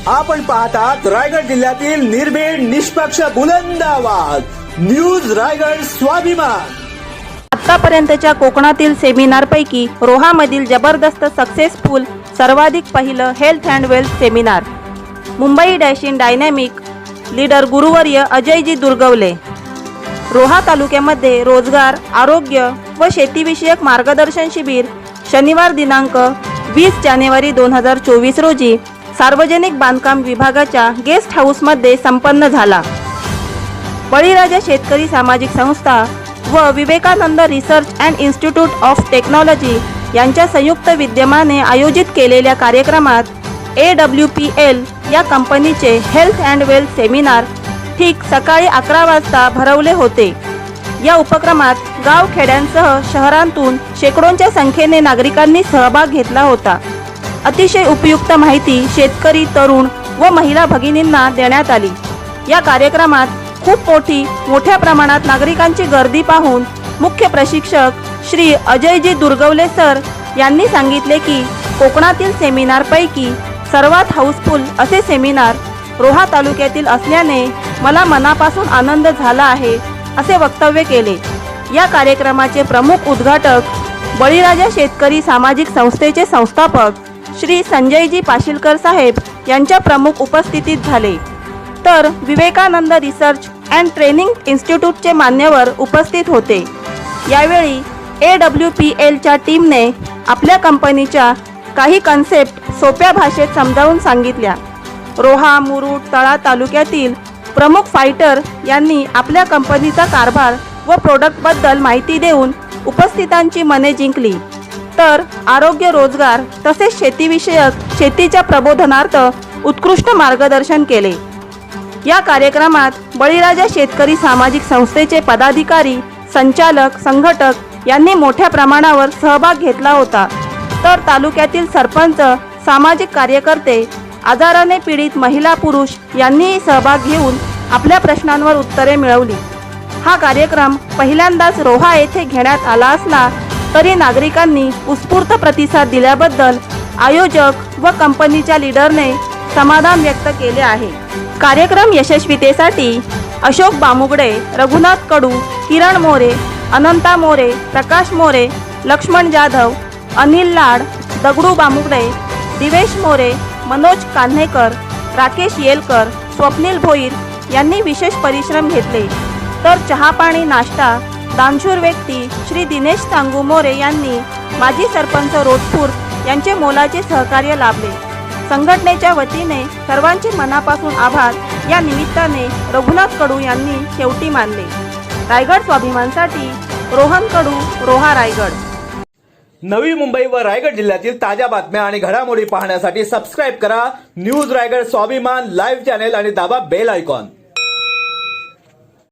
आपण पाहतात रायगड जिल्ह्यातील निर्भीड निष्पक्ष बुलंद आवाज न्यूज रायगड स्वाभिमान। आतापर्यंतच्या कोकणातील सेमिनारपैकी रोहामधील जबरदस्त सक्सेसफुल सर्वाधिक पहिलं health and wealth seminar. Mumbai dashing dynamic leader गुरुवर्य अजयजी दुर्गवले। रोहा तालुक्यामध्ये रोजगार, आरोग्य व शेतीविषयक मार्गदर्शन शिबिर शनिवार दिनांक 20 जानेवारी 2024 रोजी सार्वजनिक बांधकाम विभागाच्या गेस्ट हाऊसमध्ये संपन्न झाला। बळीराजा शेतकरी सामाजिक संस्था व Vivekanand research and institute of technology यांच्या संयुक्त विद्यमाने आयोजित केलेल्या कार्यक्रमात AWPL या कंपनीचे हेल्थ अँड वेल्थ सेमिनार ठीक सकाळी 11 वाजता भरवले होते। या उपक्रमात गावखेड्यांसह शहरांतून शेकडोंच्या संख्येने नागरिकांनी सहभाग घेतला होता। अतिशय उपयुक्त माहिती शेतकरी, तरुण व महिला भगिनींना देण्यात आली। या कार्यक्रमात खूप मोठ्या प्रमाणात नागरिकांची गर्दी पाहून मुख्य प्रशिक्षक श्री अजयजी दुर्गवले सर यांनी सांगितले की कोकणातील सेमिनारपैकी सर्वात हाऊसफुल असे सेमिनार रोहा तालुक्यातील असल्याने मला मनापासून आनंद झाला आहे असे वक्तव्य केले। या कार्यक्रमाचे प्रमुख उद्घाटक बळीराजा शेतकरी सामाजिक संस्थेचे संस्थापक श्री संजयजी पाशीलकर साहेब यांच्या प्रमुख उपस्थितीत झाले, तर विवेकानंद रिसर्च अँड ट्रेनिंग इन्स्टिट्यूटचे मान्यवर उपस्थित होते। यावेळी AWPLच्या टीमने आपल्या कंपनीच्या काही कन्सेप्ट सोप्या भाषेत समजावून सांगितल्या। रोहा, मुरुड, तळा तालुक्यातील प्रमुख फायटर यांनी आपल्या कंपनीचा कारभार व प्रोडक्टबद्दल माहिती देऊन उपस्थितांची मने जिंकली, तर आरोग्य, रोजगार तसेच शेतीच्या प्रबोधनार्थ उत्कृष्ट मार्गदर्शन केले। या कार्यक्रमात बळीराजा शेतकरी सामाजिक संस्थेचे पदाधिकारी, संचालक, संघटक यांनी मोठ्या प्रमाणावर सहभाग घेतला होता, तर तालुक्यातील सरपंच, सामाजिक कार्यकर्ते, आजाराने पीडित महिला, पुरुष यांनीही सहभाग घेऊन आपल्या प्रश्नांवर उत्तरे मिळवली। हा कार्यक्रम पहिल्यांदाच रोहा येथे घेण्यात आला असला तरी नागरिकांनी उत्स्फूर्त प्रतिसाद दिल्याबद्दल आयोजक व कंपनीच्या लीडरने समाधान व्यक्त केले आहे। कार्यक्रम यशस्वीतेसाठी अशोक बामुगडे, रघुनाथ कडू, किरण मोरे, अनंता मोरे, प्रकाश मोरे, लक्ष्मण जाधव, अनिल लाड, दगडू बामुगडे, दिवेश मोरे, मनोज कान्हेकर, राकेश येलकर, स्वप्नील भोईर यांनी विशेष परिश्रम घेतले, तर चहापाणी, नाश्ता, दानशूर व्यक्ती श्री दिनेश सांगू मोरे यांनी माजी सरपंच रोजपूर यांचे मोलाचे सहकार्य लाभले। संघटनेच्या वतीने सर्वांचे मनापासून आभार या निमित्ताने रघुनाथ कडू यांनी शेवटी मानले। रायगड स्वाभिमानसाठी रोहन कडू, रोहा, रायगड। नवी मुंबई व रायगड जिल्ह्यातील ताज्या बातम्या आणि घडामोडी पाहण्यासाठी सबस्क्राइब करा न्यूज रायगड स्वाभिमान लाईव्ह चॅनेल आणि दाबा बेल आयकॉन।